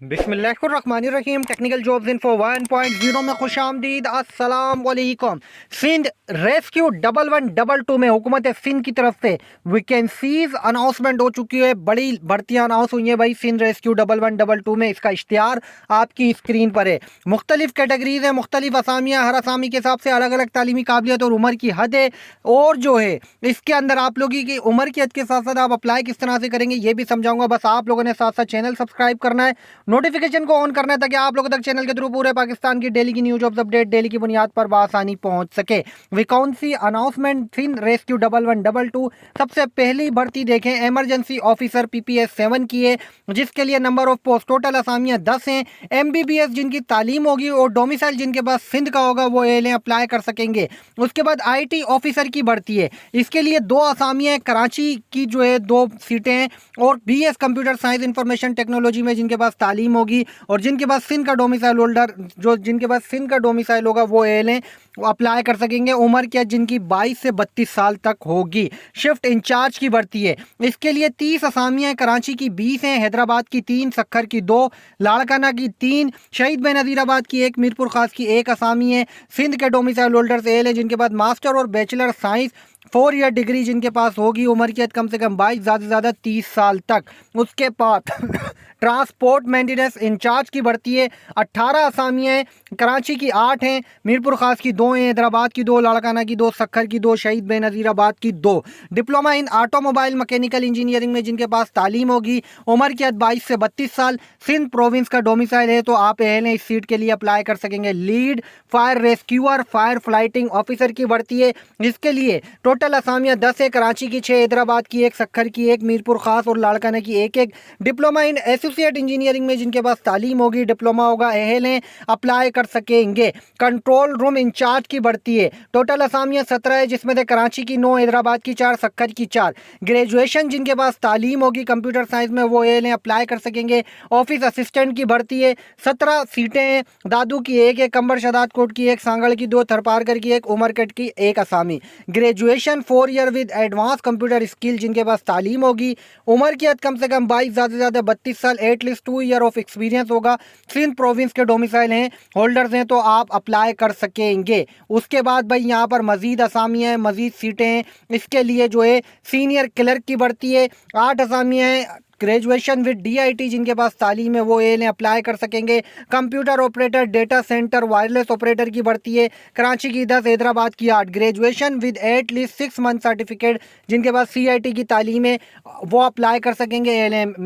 बिस्मिल्लाहिर्रहमानिर्रहीम। Technical jobs info 1.0 में खुशामदीद। अस्सलाम वालेकुम। सिंध रेस्क्यू 1122 में हुकूमत सिंध की तरफ से वैकेंसीज अनाउंसमेंट हो चुकी है। बड़ी भर्तियां अनाउंस हुई हैं भाई सिंध रेस्क्यू 1122 में। इसका इश्तिहार आपकी स्क्रीन पर है। मुख्तलिफ कैटेगरीज है, मुख्तलिफ असामियाँ, हर असामी के हिसाब से अलग अलग तालीमी काबिलियत और उम्र की हद है। और जो है इसके अंदर आप लोगों की उम्र की हद के साथ साथ आप अप्लाई किस तरह से करेंगे ये भी समझाऊंगा। बस आप लोगों ने साथ साथ चैनल सब्सक्राइब करना है, नोटिफिकेशन को ऑन करना है ताकि आप लोगों तक चैनल के थ्रू पूरे पाकिस्तान की डेली की न्यूज अपडेट डेली की बुनियाद पर आसानी पहुंच सके। Vacancy announcement Sindh rescue 1122। सबसे पहली भर्ती देखें एमरजेंसी ऑफिसर PPS 7 की है, जिसके लिए नंबर ऑफ पोस्ट टोटल असामियां 10 हैं। MBBS जिनकी तालीम होगी और डोमिसाइल जिनके पास सिंध का होगा वो एल अप्लाई कर सकेंगे। उसके बाद IT ऑफिसर की भर्ती है, इसके लिए 2 असामियां हैं। कराची की जो है 2 सीटें हैं और BS computer science information technology में जिनके पास तालीम होगी और जिनके पास सिंध का डोमिसाइल होल्डर जिनके पास सिंध का डोमिसाइल होगा वो एल अप्लाई कर सकेंगे। उम्र क्या जिनकी 22 से 32 साल तक होगी। शिफ्ट इंचार्ज की भर्ती है, इसके लिए 30 असामियां। कराची की 20 हैं, हैदराबाद की 3, सक्खर की 2, लाड़काना की 3, शहीद बेनज़ीराबाद की 1, मीरपुर खास की 1 असामी है। सिंध के डोमिसाइल होल्डर्स एल हैं जिनके पास मास्टर और बैचलर साइंस 4 ईयर डिग्री जिनके पास होगी। उम्र की कम से कम 22, ज़्यादा से ज़्यादा 30 साल तक। उसके बाद ट्रांसपोर्ट मेंटेनेंस इंचार्ज की भर्ती है, 18 असामियाँ हैं। कराची की 8 हैं, मीरपुर खास की 2 हैं, हैदराबाद की 2, लाड़काना की 2, सक्खर की 2, शहीद बेनज़ीराबाद की 2। Diploma in automobile mechanical engineering में जिनके पास तालीम होगी। उम्र की 22 से 32 साल। सिंध प्रोविंस का डोमिसाइल है तो आप एल इस सीट के लिए अप्लाई कर सकेंगे। Lead fire rescuer fire flighting officer की भर्ती है, जिसके लिए टोटल असामियाँ 10 है। कराची की 6, हैदराबाद की 1, सक्खर की 1, मीरपुर खास और लाड़काना की 1-1। डिप्लोमा इन एसोसिएट इंजीनियरिंग में जिनके पास तालीम होगी, डिप्लोमा होगा, एहल हैं, अप्लाई कर सकेंगे। कंट्रोल रूम इंचार्ज की भर्ती है, टोटल असामियाँ 17 है, जिसमें से कराची की 9, हैदराबाद की 4, सक्खर की 4। ग्रेजुएशन जिनके पास तालीम होगी कंप्यूटर साइंस में वो एहल हैं, अप्लाई कर सकेंगे। ऑफिस असिस्टेंट की भर्ती है, 17 सीटें हैं। दादू की 1 है, कंबर शदाद कोट की 1, सांगड़ की 2, थरपारकर की 1, उमरकट की 1 असामी। Graduation 4 year with advance computer skill जिनके पास तालीम होगी। उम्र की कम से कम 22, ज़्यादा से ज़्यादा 32 साल। एटलीस्ट 2 ईयर ऑफ एक्सपीरियंस होगा। सिंध प्रोविंस के डोमिसाइल हैं, होल्डर्स हैं तो आप अप्लाई कर सकेंगे। उसके बाद भाई यहाँ पर मजीद असामियाँ हैं, मजीद सीटें हैं। इसके लिए जो है सीनियर क्लर्क की भर्ती है, 8 असामियाँ हैं। ग्रेजुएशन विद DIT जिनके पास तालीम है वो एल अप्लाई कर सकेंगे। Computer operator, data centre, wireless operator की भर्ती है, कराची की 10, हैदराबाद की 8। Graduation with at least 6 month certificate जिनके पास CIT की तालीम है वो अप्लाई कर सकेंगे।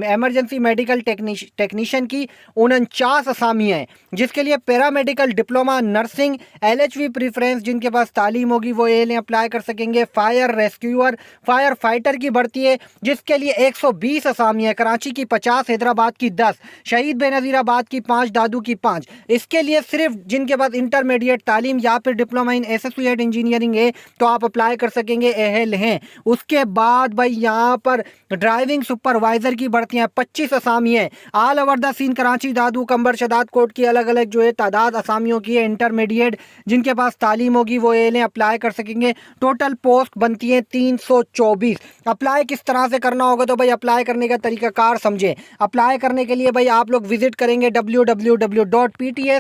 एमरजेंसी मेडिकल टेक्नीशियन की 49 असामियाँ हैं, जिसके लिए paramedical, diploma nursing, LHV preference जिनके पास तालीम होगी वो एल अप्लाई कर सकेंगे। फायर रेस्क्यूअर फायर फाइटर की भर्ती है, जिसके लिए 120 असामियाँ। कराची की 50, हैदराबाद की 10, शहीद बेनज़ीराबाद की 5, दादू की 5। इसके लिए सिर्फ जिनके पास इंटरमीडिएट तालीम या फिर डिप्लोमा इन एसोसिएट इंजीनियरिंग है तो आप अप्लाई कर सकेंगे, एहल हैं। उसके बाद भाई यहाँ पर ड्राइविंग सुपरवाइजर की भर्तियाँ 25 असामी है। All over the Sindh Karachi, Dadu, Kambar शदाद coat की अलग अलग जो है तादाद असामियों की है। इंटरमीडिएट जिनके पास तालीम होगी वो एल अप्लाई कर सकेंगे। टोटल पोस्ट बनती है 324। अप्लाई किस तरह से करना होगा तो भाई अप्लाई करने का तरीकाकार समझें। अप्लाई करने के लिए भाई आप लोग विजिट करेंगे www.pts.org.pk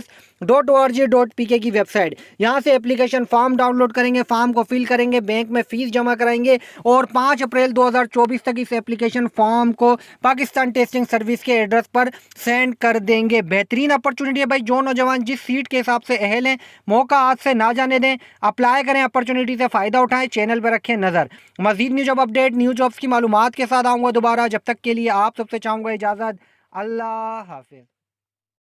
की वेबसाइट। यहाँ से एप्लीकेशन फॉर्म डाउनलोड करेंगे, फॉर्म को फिल करेंगे, बैंक में फीस जमा कराएंगे और 5 अप्रैल 2024 तक इस एप्लीकेशन फॉर्म को पाकिस्तान टेस्टिंग सर्विस के एड्रेस पर सेंड कर देंगे। बेहतरीन अपॉर्चुनिटी है भाई, जो नौजवान जिस सीट के हिसाब से अहल हैं मौका आज से ना जाने दें, अप्लाई करें, अपॉर्चुनिटी से फ़ायदा उठाएं। चैनल पर रखें नज़र। मजीद new job update, new jobs की मालूमात के साथ आऊँगा दोबारा। जब तक के लिए आप सबसे चाहूँगा इजाज़त। अल्लाह हाफिज़।